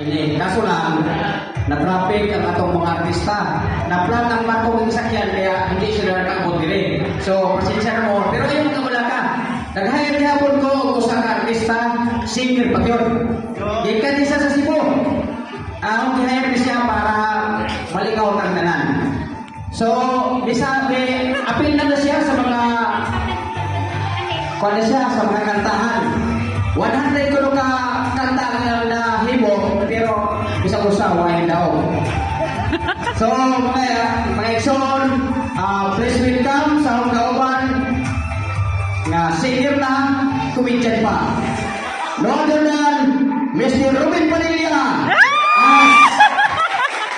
Hindi. Kaso lang, na-traffic ang atong mga artista. Na-plan ang matong isakyan kaya hindi sila nakabot dire. So, pasensya mo. Pero yung kamula ka, nag-hire niya po ko sa artista, singer pa yun. Gikan isa sa Cebu. Ang hire niya siya para maligaw ng tanan. So, bisabi, apil na siya sa mga kuha siya sa mga kantahan. 100 ko ka kanta na himo, pero bisa-bisa wine daw. So, mga Exxon, please welcome sa akong kauban nga singer na comedian pa. No other than Mr. Ruben Padilla as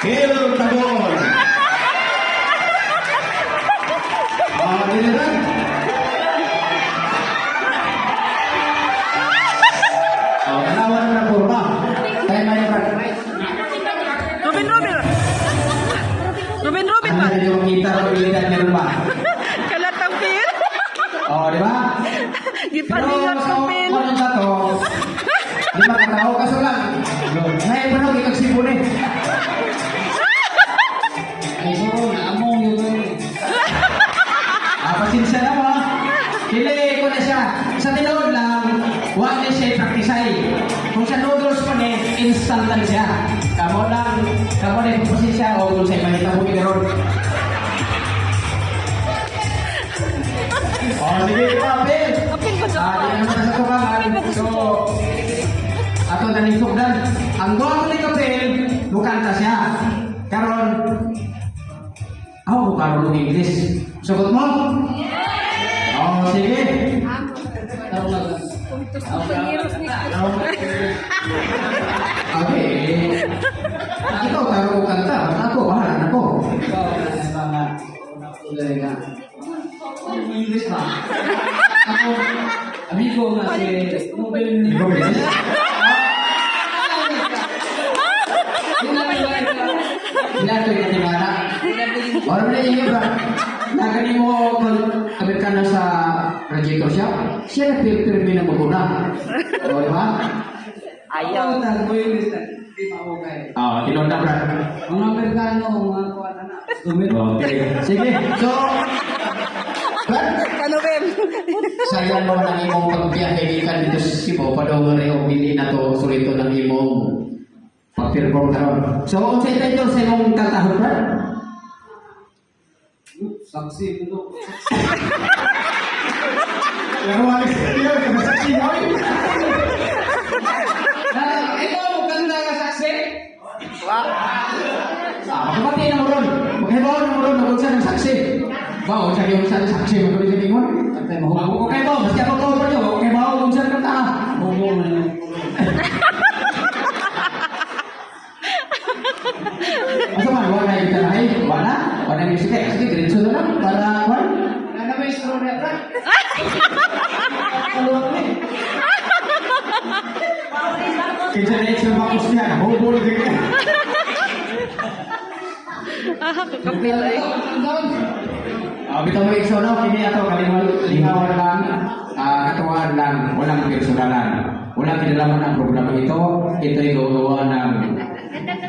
Hill Tagor. Diliran. Kalawan na kurma. Tayo may Ruben ba? ano yung kita o ilitan meron ba? Kalatang pil. Di ba? Gipalingan sa pil. Ano sa to? Di ba katao kaso lang? Ngayon pa nung ikagsipo na eh. Ay, so, naamong yun. Pasensya na mo. Hili ko na siya. Sa tinood lang, wala siya praktisay. Kung sa noodles pa niya, instant lang siya. Kamo lang pasensya o kung sa'yo manita mo kinaroon. Sige, kapil. Apil ba sa Di naman sa tubangan. So, ato na nitugdan. Ang gwapo ni kapil, lukanta siya. Karon, ako karon ng English. Sugot mo? Sige. Okay. Ikaw taro ko kanta. Ako, bahala ako. English ba? Ako, amigo nga si Ruben. Inato yung timana. Orang na iyo ba? Nagani mo Amerikano sa radiator shop, siya na filter mo na maguna. O, di ba? Ayaw. Tagbo yung lista. Di maugay. Tinonda ba? Mga Amerikano, mga kuwan na. Okay. Sige. So, Ano, Bem? sayang mo ng imong pagbiyahe gikan dito sa Cebu, padong rin hindi na to sulito ng imong pag-perform karon. So, kung sa ito sa imong katahon ba? Saksi ito. Pero wala siya, kaya saksi mo. Ito, maganda ka saksi? Kapati na mo ron. Maghibaw na mo ron, magulsa ng saksi. Wow, sa yung sa saksi mo tuloy sa tingon. Okay ba? Basta ako ko nyo. Okay ba? Kung saan kanta? Masa man, wala yung tanay? Wala? Wala yung sige. Sige, diretso na lang. Para, wala? Wala na may straw na yan. Kinsa na yung bakos niya. Hubol din ka. Kapil ay. Bitaw mo ikso na, kini ato kalingawan lang, katuwaan lang, walang personalan. Walang kinalaman ang programa ito. Ito'y gagawa ng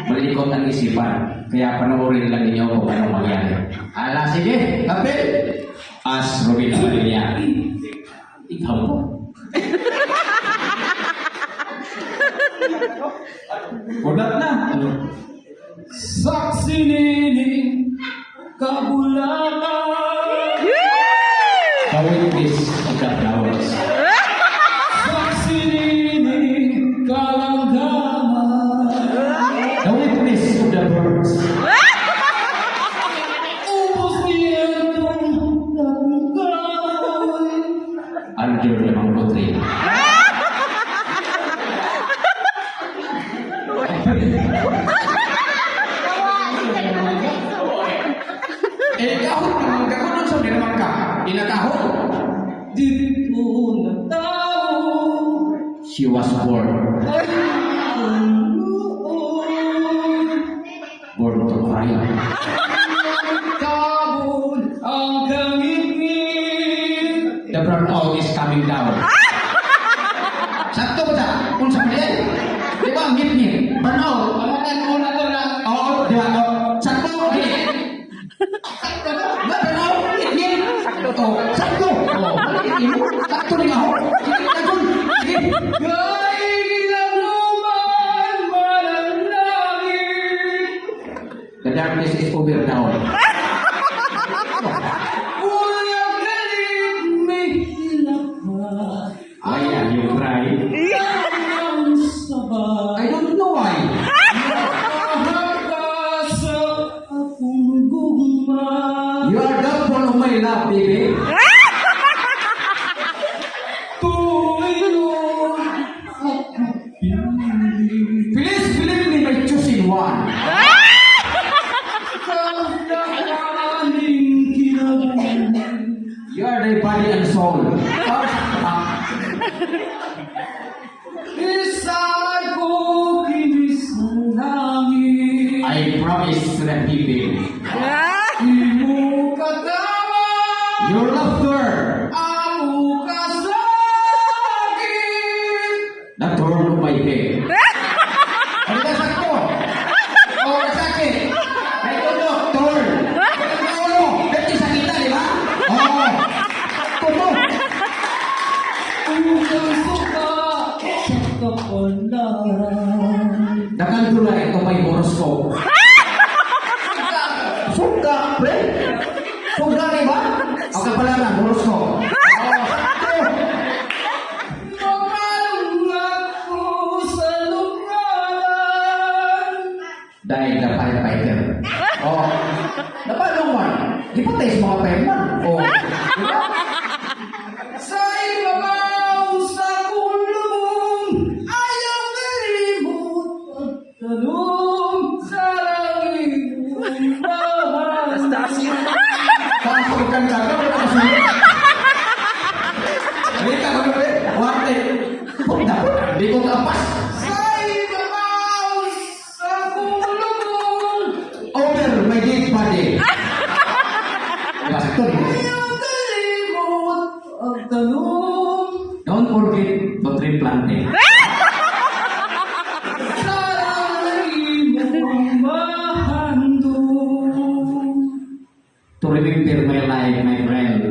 malikot ang isipan. Kaya panoorin lang ninyo kung anong mangyari. Sige, kapil! As Ruben Padilla. Ikaw po. Ulat na. Saksi nining kabulakan. Kawin this of the flowers. Saksi nining kalanggaman. Kawin this of the birds. Ubos niyentong nagkawin. Under the mango tree. Kahon nun sa naman ka. Inakahon. Dito na tao. She was born. Born to cry. Kabul ang kangit-ngit. The brown owl is coming down. Sakto ba ta? Kung sa kanya, di ba ang ngit-ngit? Brown owl. The darkness is over now. Kuya galit, may hilaka. Why are you crying? Ang sabay. I don't know why. Nakahaka sa akong gugma. You are the full of my love, baby. Tuwing Please believe me by choosing one. kakaning kinabuhi. You are the body and soul. Isa'y ko kinis ng langit. I promise to the people. Di mo katawa. Your laughter, Ako ka sa akin. the turn of my head. Ano ka sakto? O, kasakit. Ay, tulo, turn. Tulo. Dati sakita, di ba? Oo. Tulo. Unang suka sa kapalaran. Dakan tula ito may horoscope. Suka, pre. Suka, di ba? O, kapalaran, horoscope. Oo, sakto. Makalungat ko sa luparan. Dahil na firefighter. Oh. Napalong man. Di pa tayo sa mga fireman. Oh. Diba? Sa ibabaw sa kulong, ayaw kalimut at tanong sa langit ang bahan. Pasok ka na. Halika ka ba? Warte. Punta. Di ko kapas. Sa ibabaw sa kulong, Over my dead body. Diba sakto? ayaw kalimut at tanong Don't forget to replanting. sa langit ang bahandong. To remember my life, my friend.